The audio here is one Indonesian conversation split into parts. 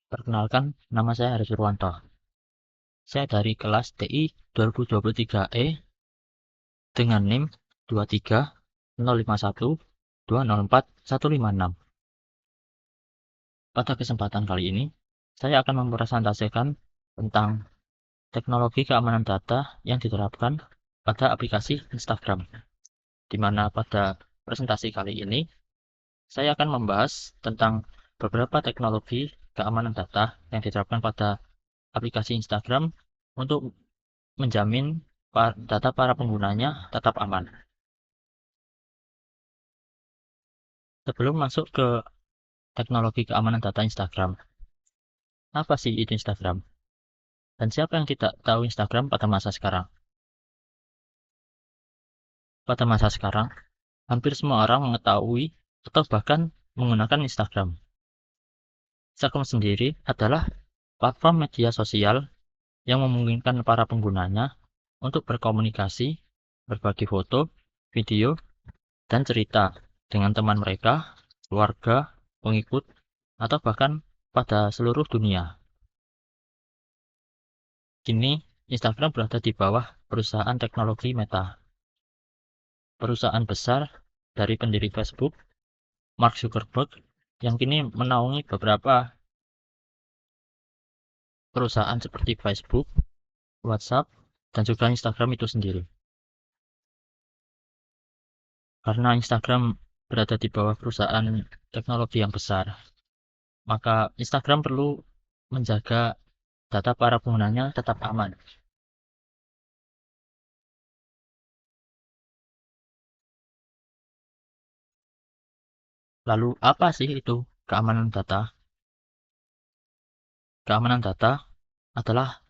Perkenalkan, nama saya Haris Purwanto. Saya dari kelas TI 2023E dengan NIM 23051204 Pada kesempatan kali ini, saya akan mempresentasikan tentang teknologi keamanan data yang diterapkan pada aplikasi Instagram, di mana pada presentasi kali ini, saya akan membahas tentang beberapa teknologi keamanan data yang diterapkan pada aplikasi Instagram untuk menjamin data para penggunanya tetap aman. Sebelum masuk ke teknologi keamanan data Instagram, apa sih itu Instagram? Dan siapa yang tidak tahu Instagram pada masa sekarang? Pada masa sekarang, hampir semua orang mengetahui atau bahkan menggunakan Instagram. Instagram sendiri adalah platform media sosial yang memungkinkan para penggunanya untuk berkomunikasi, berbagi foto, video, dan cerita dengan teman mereka, keluarga, pengikut, atau bahkan pada seluruh dunia. Kini, Instagram berada di bawah perusahaan teknologi Meta, perusahaan besar dari pendiri Facebook, Mark Zuckerberg, yang kini menaungi beberapa perusahaan seperti Facebook, WhatsApp, dan juga Instagram itu sendiri. Karena Instagram berada di bawah perusahaan teknologi yang besar, maka Instagram perlu menjaga data para penggunanya tetap aman. Lalu apa sih itu keamanan data? Keamanan data adalah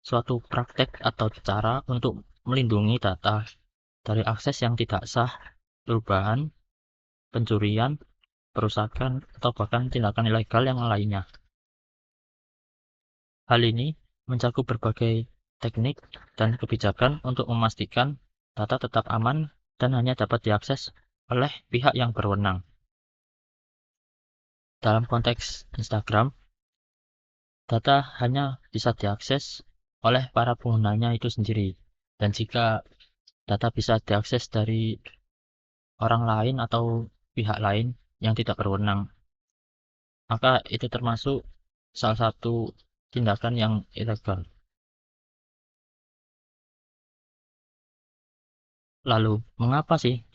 suatu praktek atau cara untuk melindungi data dari akses yang tidak sah, perubahan, pencurian, perusakan, atau bahkan tindakan ilegal yang lainnya. Hal ini mencakup berbagai teknik dan kebijakan untuk memastikan data tetap aman dan hanya dapat diakses oleh pihak yang berwenang. Dalam konteks Instagram, data hanya bisa diakses oleh para penggunanya itu sendiri. Dan jika data bisa diakses dari orang lain atau pihak lain yang tidak berwenang, maka itu termasuk salah satu tindakan yang ilegal. Lalu, mengapa sih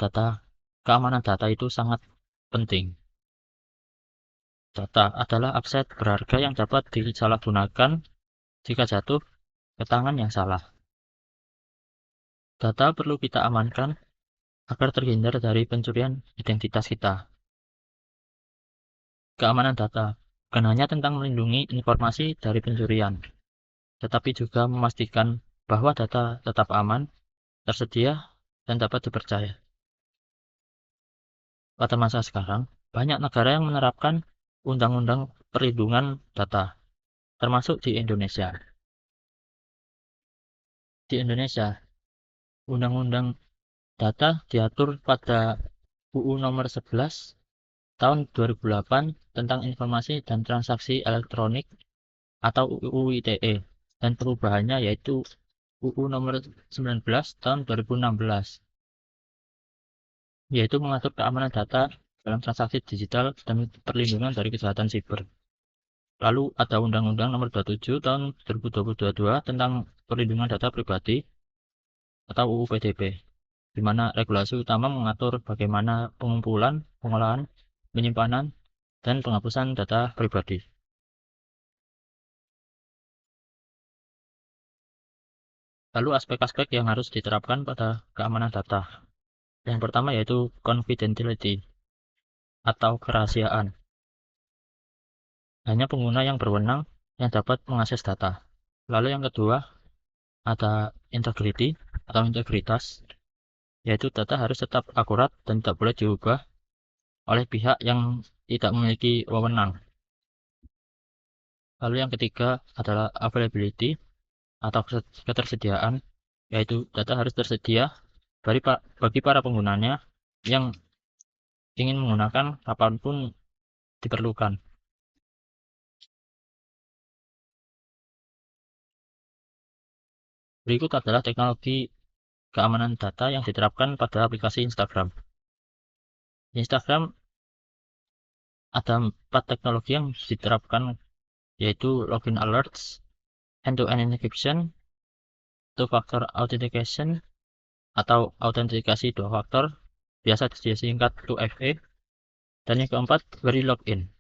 keamanan data itu sangat penting? Data adalah aset berharga yang dapat disalahgunakan jika jatuh ke tangan yang salah. Data perlu kita amankan agar terhindar dari pencurian identitas kita. Keamanan data bukan hanya tentang melindungi informasi dari pencurian, tetapi juga memastikan bahwa data tetap aman, tersedia, dan dapat dipercaya. Pada masa sekarang, banyak negara yang menerapkan undang-undang perlindungan data, termasuk di Indonesia. Di Indonesia, undang-undang data diatur pada UU Nomor 11 Tahun 2008 tentang Informasi dan Transaksi Elektronik atau UU ITE, dan perubahannya yaitu UU Nomor 19 Tahun 2016, yaitu mengatur keamanan data dalam transaksi digital dan perlindungan dari kejahatan siber. Lalu ada Undang-Undang Nomor 27 Tahun 2022 tentang Perlindungan Data Pribadi atau UU PDP, di mana regulasi utama mengatur bagaimana pengumpulan, pengolahan, penyimpanan, dan penghapusan data pribadi. Lalu aspek-aspek yang harus diterapkan pada keamanan data. Yang pertama yaitu confidentiality atau kerahasiaan. Hanya pengguna yang berwenang yang dapat mengakses data. Lalu yang kedua ada integrity atau integritas, yaitu data harus tetap akurat dan tidak boleh diubah oleh pihak yang tidak memiliki wewenang. Lalu yang ketiga adalah availability atau ketersediaan, yaitu data harus tersedia bagi para penggunanya yang ingin menggunakan kapanpun diperlukan. Berikut adalah teknologi keamanan data yang diterapkan pada aplikasi Instagram. Di Instagram ada 4 teknologi yang diterapkan, yaitu login alerts, end-to-end encryption, two-factor authentication atau autentikasi 2 faktor, biasa disingkat 2FA, dan yang keempat, very login.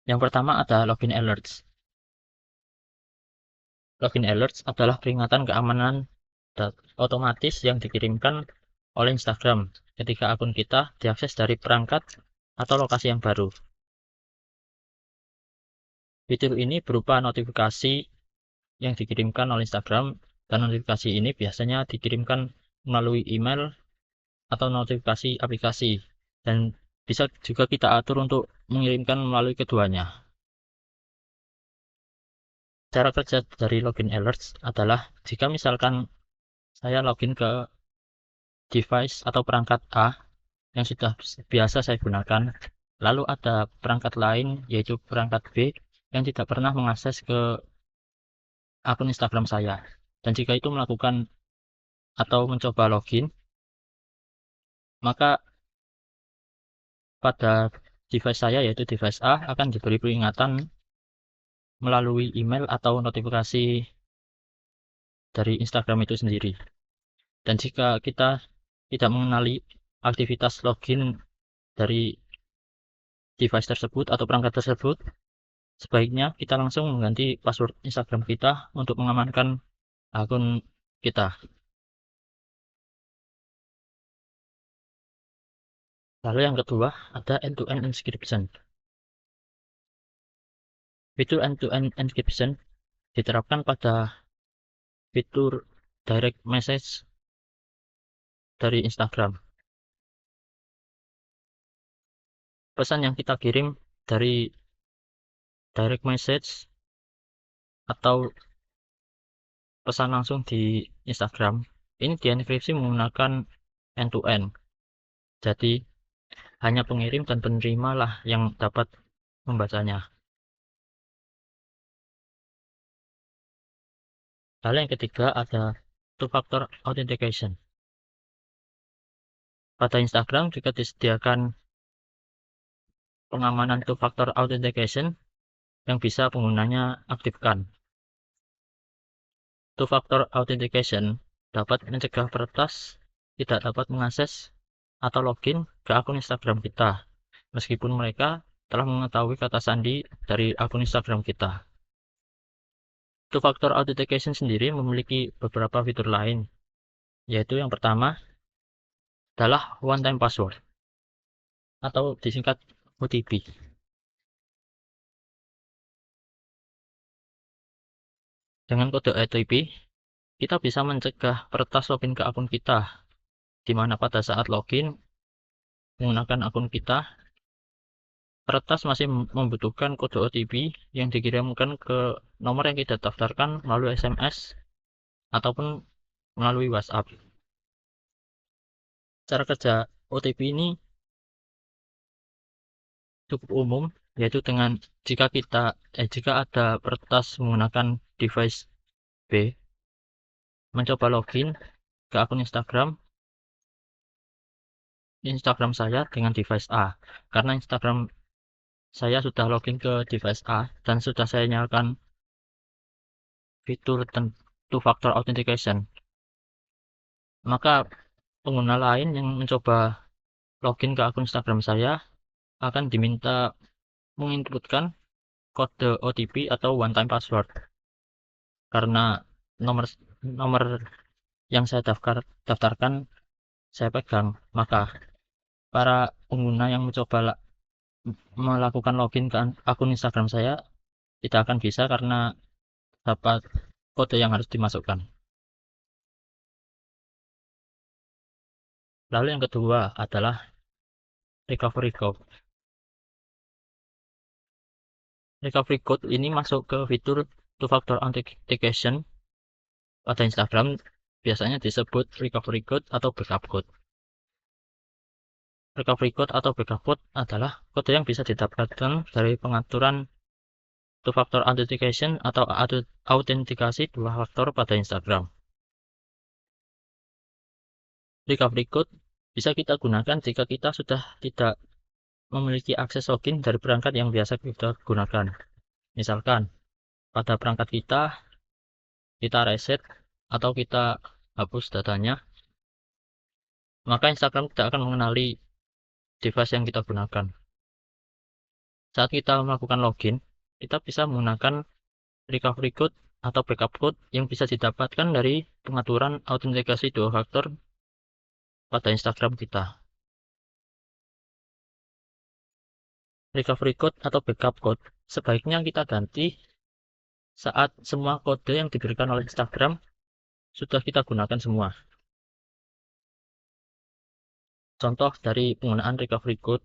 Yang pertama ada login alerts. Login alerts adalah peringatan keamanan otomatis yang dikirimkan oleh Instagram ketika akun kita diakses dari perangkat atau lokasi yang baru. Fitur ini berupa notifikasi yang dikirimkan oleh Instagram, dan notifikasi ini biasanya dikirimkan melalui email atau notifikasi aplikasi, dan bisa juga kita atur untuk mengirimkan melalui keduanya. Cara kerja dari login alerts adalah jika misalkan saya login ke device atau perangkat A yang sudah biasa saya gunakan, lalu ada perangkat lain yaitu perangkat B yang tidak pernah mengakses ke akun Instagram saya, dan jika itu melakukan atau mencoba login, maka pada device saya yaitu device A akan diberi peringatan melalui email atau notifikasi dari Instagram itu sendiri. Dan jika kita tidak mengenali aktivitas login dari device tersebut atau perangkat tersebut, sebaiknya kita langsung mengganti password Instagram kita untuk mengamankan akun kita. Lalu yang kedua ada end-to-end encryption. Fitur end-to-end encryption diterapkan pada fitur direct message dari Instagram. Pesan yang kita kirim dari direct message atau pesan langsung di Instagram ini dienkripsi menggunakan end-to-end. Jadi hanya pengirim dan penerima lah yang dapat membacanya. Lalu yang ketiga ada two-factor authentication. Pada Instagram juga disediakan pengamanan two-factor authentication yang bisa penggunanya aktifkan. Two-factor authentication dapat mencegah peretas tidak dapat mengakses atau login ke akun Instagram kita, meskipun mereka telah mengetahui kata sandi dari akun Instagram kita. Two-factor authentication sendiri memiliki beberapa fitur lain, yaitu yang pertama adalah one-time password atau disingkat OTP. Dengan kode OTP, kita bisa mencegah peretas login ke akun kita, di mana pada saat login menggunakan akun kita, peretas masih membutuhkan kode OTP yang dikirimkan ke nomor yang kita daftarkan melalui SMS ataupun melalui WhatsApp. Cara kerja OTP ini cukup umum, yaitu dengan jika ada peretas menggunakan device B mencoba login ke akun Instagram saya dengan device A, karena Instagram saya sudah login ke device A dan sudah saya nyalakan fitur two-factor authentication, maka pengguna lain yang mencoba login ke akun Instagram saya akan diminta menginputkan kode OTP atau one-time password, karena nomor yang saya daftarkan saya pegang, maka para pengguna yang mencoba melakukan login ke akun Instagram saya tidak akan bisa karena dapat kode yang harus dimasukkan. Lalu yang kedua adalah recovery code. Recovery code ini masuk ke fitur two-factor authentication pada Instagram, biasanya disebut recovery code atau backup code. Recovery code atau backup code adalah kode yang bisa didapatkan dari pengaturan two-factor authentication atau autentikasi dua faktor pada Instagram. Recovery code bisa kita gunakan jika kita sudah tidak memiliki akses login dari perangkat yang biasa kita gunakan. Misalkan, pada perangkat kita reset atau kita hapus datanya, maka Instagram tidak akan mengenali device yang kita gunakan. Saat kita melakukan login, kita bisa menggunakan recovery code atau backup code yang bisa didapatkan dari pengaturan autentikasi dua faktor pada Instagram kita. Recovery code atau backup code sebaiknya kita ganti saat semua kode yang diberikan oleh Instagram sudah kita gunakan semua. Contoh dari penggunaan recovery code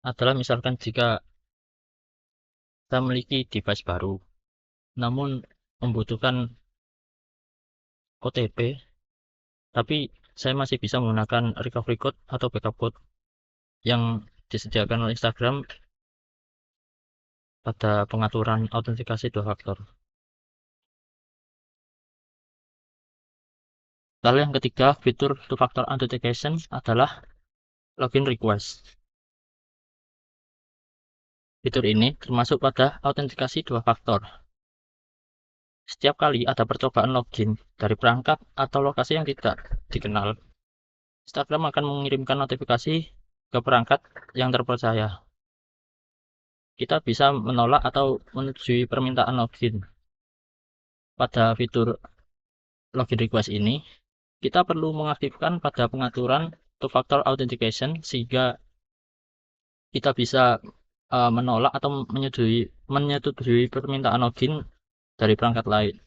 adalah misalkan jika kita memiliki device baru, namun membutuhkan OTP, tapi saya masih bisa menggunakan recovery code atau backup code yang disediakan oleh Instagram pada pengaturan autentikasi dua faktor. Lalu yang ketiga, fitur two-factor authentication adalah login request. Fitur ini termasuk pada autentikasi dua faktor. Setiap kali ada percobaan login dari perangkat atau lokasi yang tidak dikenal, Instagram akan mengirimkan notifikasi ke perangkat yang terpercaya. Kita bisa menolak atau menyetujui permintaan login. Pada fitur login request ini, kita perlu mengaktifkan pada pengaturan two-factor authentication sehingga kita bisa menolak atau menyetujui permintaan login dari perangkat lain.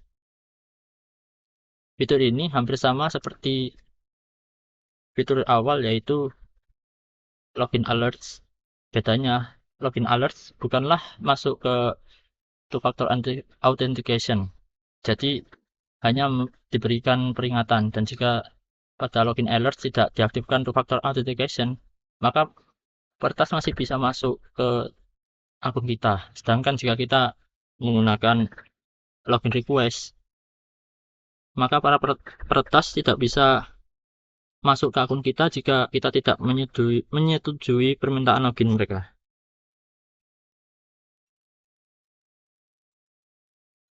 Fitur ini hampir sama seperti fitur awal, yaitu login alerts. Bedanya, login alerts bukanlah masuk ke two-factor authentication. Jadi hanya diberikan peringatan, dan jika pada login alerts tidak diaktifkan two-factor authentication, maka peretas masih bisa masuk ke akun kita. Sedangkan jika kita menggunakan login request, maka para peretas tidak bisa masuk ke akun kita jika kita tidak menyetujui permintaan login mereka.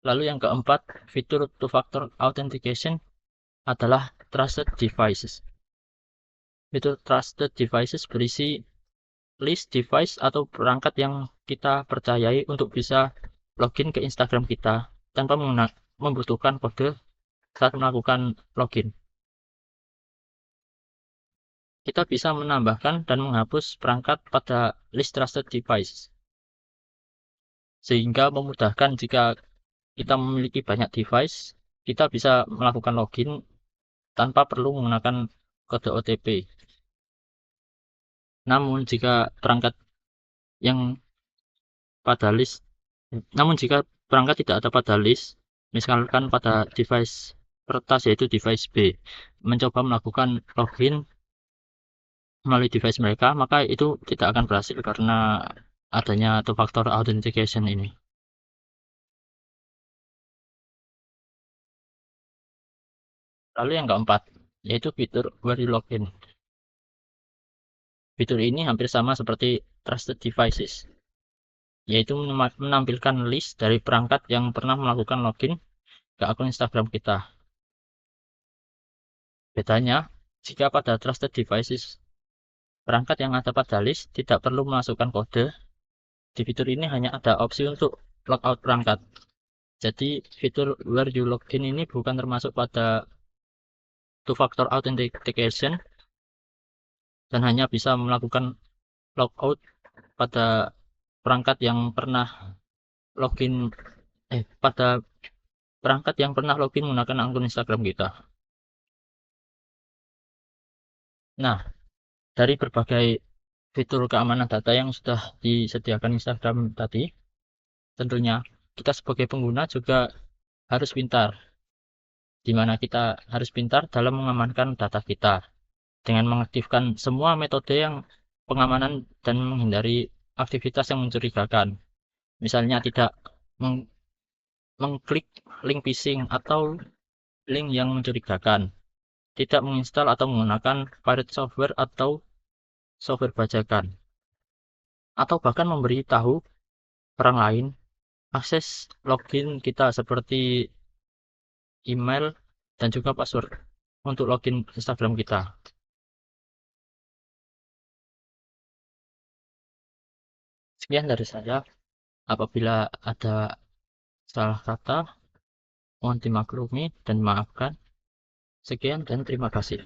Lalu yang keempat, fitur two-factor authentication adalah trusted devices. Fitur trusted devices berisi list device atau perangkat yang kita percayai untuk bisa login ke Instagram kita tanpa membutuhkan kode saat melakukan login. Kita bisa menambahkan dan menghapus perangkat pada list trusted device, sehingga memudahkan jika kita memiliki banyak device, kita bisa melakukan login tanpa perlu menggunakan kode OTP. Namun jika perangkat tidak ada pada list, misalkan pada device peretas yaitu device B, mencoba melakukan login melalui device mereka, maka itu tidak akan berhasil karena adanya two-factor authentication ini. Lalu yang keempat, yaitu fitur where you login. Fitur ini hampir sama seperti trusted devices, yaitu menampilkan list dari perangkat yang pernah melakukan login ke akun Instagram kita. Bedanya, jika pada trusted devices, perangkat yang ada pada list tidak perlu memasukkan kode. Di fitur ini hanya ada opsi untuk logout perangkat. Jadi fitur where you login ini bukan termasuk pada two-factor authentication dan hanya bisa melakukan logout pada perangkat yang pernah login menggunakan akun Instagram kita. Nah, dari berbagai fitur keamanan data yang sudah disediakan Instagram tadi, tentunya kita sebagai pengguna juga harus pintar, di mana kita harus pintar dalam mengamankan data kita dengan mengaktifkan semua metode yang pengamanan dan menghindari aktivitas yang mencurigakan. Misalnya tidak mengklik link phishing atau link yang mencurigakan, tidak menginstal atau menggunakan pirate software atau software bajakan, atau bahkan memberi tahu orang lain akses login kita seperti email dan juga password untuk login Instagram kita. Sekian dari saya. Apabila ada salah kata, mohon dimaklumi dan maafkan. Sekian dan terima kasih.